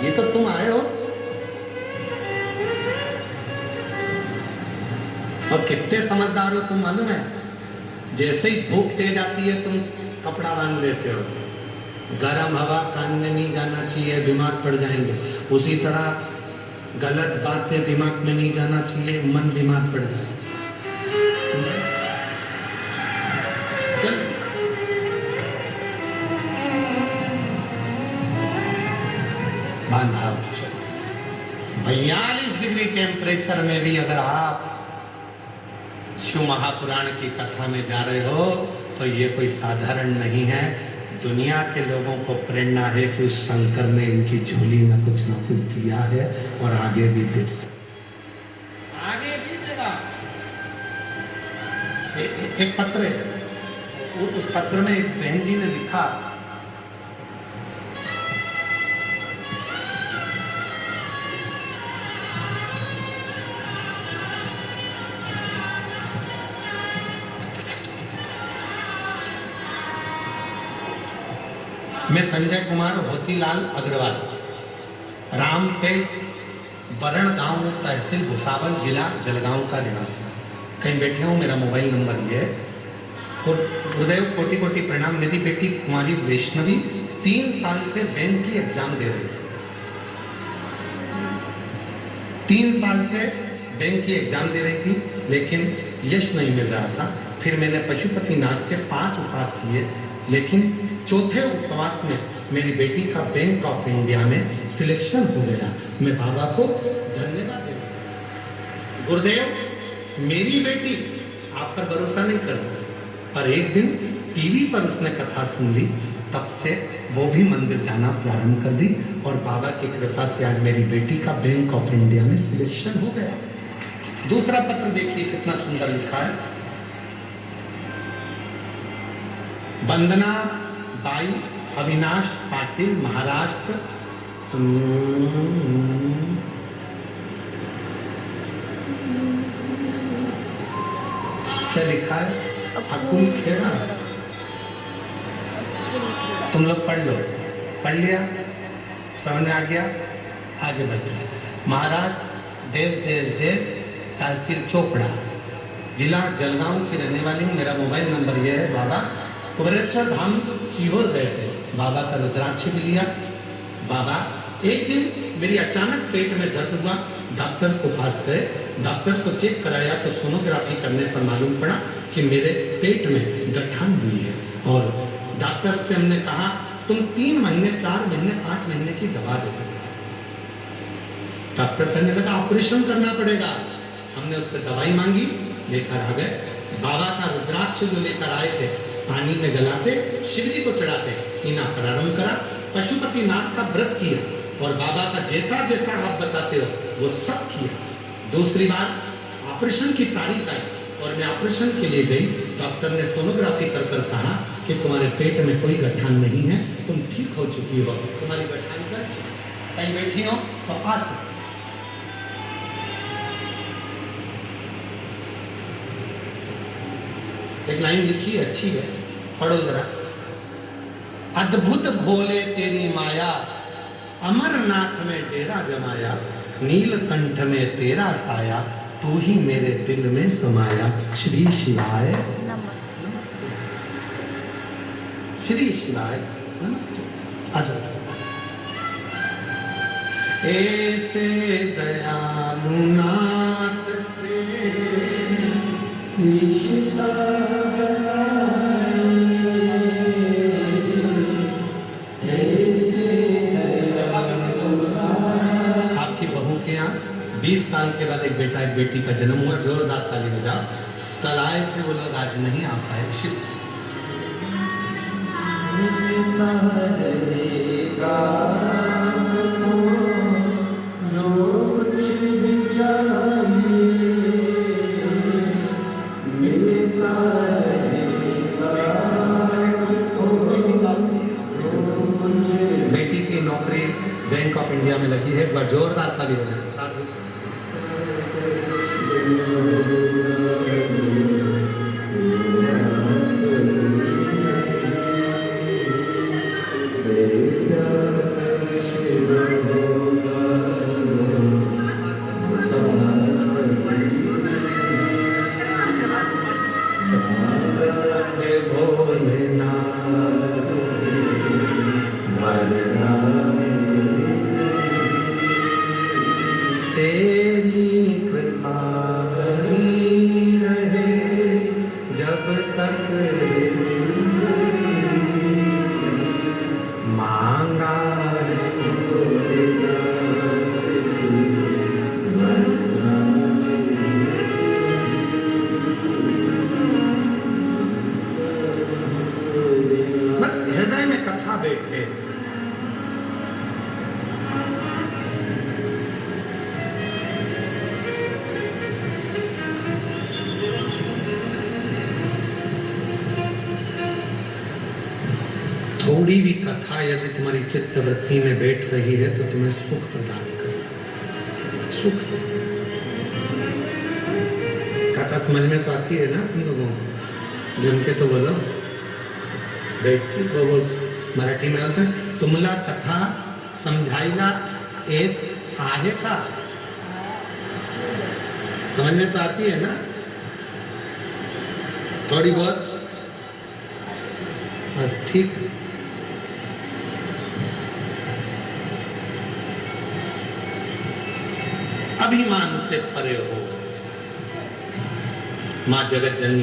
ये तो तुम आए हो। और कितने समझदार हो तुम मालूम है। जैसे ही धूप तेज आती है तुम कपड़ा बांध लेते हो। गर्म हवा कान में नहीं जाना चाहिए, बीमार पड़ जाएंगे। उसी तरह गलत बातें दिमाग में नहीं जाना चाहिए, मन बीमार पड़ जाएगा। चल बांधा 42 डिग्री टेम्परेचर में भी अगर आप शिव महापुराण की कथा में जा रहे हो तो ये कोई साधारण नहीं है। दुनिया के लोगों को प्रेरणा है कि उस शंकर ने इनकी झोली में कुछ ना कुछ दिया है और आगे भी दे आगे भी देगा। एक पत्र है, उस पत्र में एक बहन जी ने लिखा, मैं संजय कुमार होतीलाल अग्रवाल, रामपेट बरण गांव तहसील भुसावल जिला जलगांव का निवासी। कहीं बैठे हूँ, मेरा मोबाइल नंबर ये है। तो गुरुदेव कोटि कोटि प्रणाम। मेरी बेटी कुमारी वैष्णवी 3 साल से बैंक की एग्जाम दे रही थी। 3 साल से बैंक की एग्जाम दे रही थी, लेकिन यश नहीं मिल रहा था। फिर मैंने पशुपतिनाथ के 5 उपवास किए, लेकिन चौथे उपवास में मेरी बेटी का बैंक ऑफ इंडिया में सिलेक्शन हो गया। मैं बाबा को धन्यवाद देता। गुरुदेव मेरी बेटी आप पर भरोसा नहीं करती, पर एक दिन टीवी पर उसने कथा सुन ली, तब से वो भी मंदिर जाना प्रारंभ कर दी और बाबा की कृपा से आज मेरी बेटी का बैंक ऑफ इंडिया में सिलेक्शन हो गया। दूसरा पत्र देखिए कितना सुंदर लिखा है। वंदना बाई अविनाश पाटिल, महाराष्ट्र। क्या लिखा है? अकुल खेड़ा। तुम लोग पढ़ लो। पढ़ लिया? समझ में आ गया? आगे बढ़ते। महाराष्ट्र देश देश देश तहसील चोपड़ा, जिला जलगांव की रहने वाली हूँ। मेरा मोबाइल नंबर ये है। बाबा कुबेरेश्वर धाम सीहोर गए थे, बाबा का रुद्राक्ष भी लिया। बाबा एक दिन मेरी अचानक पेट में दर्द हुआ, डॉक्टर को पास गए, डॉक्टर को चेक कराया तो सोनोग्राफी करने पर मालूम पड़ा कि मेरे पेट में गठान हुई है। और डॉक्टर से हमने कहा तुम 3 महीने 4 महीने 5 महीने की दवा दे दो। डॉक्टर कहने लगा ऑपरेशन करना पड़ेगा। हमने उससे दवाई मांगी, लेकर आ गए। बाबा का रुद्राक्ष जो लेकर आए थे पानी में गलाते, शिव जी को चढ़ाते, इना प्रारंभ करा। पशुपतिनाथ का व्रत किया और बाबा का जैसा जैसा आप बताते हो वो सब किया। दूसरी बार ऑपरेशन की तारीख आई और मैं ऑपरेशन के लिए गई। डॉक्टर ने सोनोग्राफी कर कर कहा कि तुम्हारे पेट में कोई गठान नहीं है, तुम ठीक हो चुकी हो, तुम्हारी गठान कर कहीं बैठी हो तो आ सकती। एक लाइन लिखी अच्छी है, पढ़ो जरा। अद्भुत भोले तेरी माया, अमरनाथ में डेरा जमाया, नीलकंठ में तेरा साया, तू ही मेरे दिल में समाया। श्री शिवाय नमस्ते। श्री शिवाय नमस्ते। आ जाओ। ऐसे दयालु नाथ से रिश्ता आपकी बहू के यहाँ 20 साल के बाद एक बेटा एक बेटी का जन्म हुआ। जोरदार ताली बजाओ। कल आए थे वो लोग, आज नहीं आ पाए। शिव बेटी की नौकरी बैंक ऑफ इंडिया में लगी है। एक बार जोरदार ताली बजाएं। साधु मांगा बस हृदय में कथा बैठे। थोड़ी भी कथा यदि तुम्हारी चित्त वृत्ति में बैठ रही है तो तुम्हें सुख प्रदान करे। सुख कथा समझ में तो आती है ना तुम लोगों को? जम के तो बोलो। बैठती वो मराठी में बोलते हैं तुमला कथा समझाईला एक आहे का? समझ में तो आती है ना थोड़ी बहुत? बस ठीक है। अभिमान से परे हो। माँ जगत जननी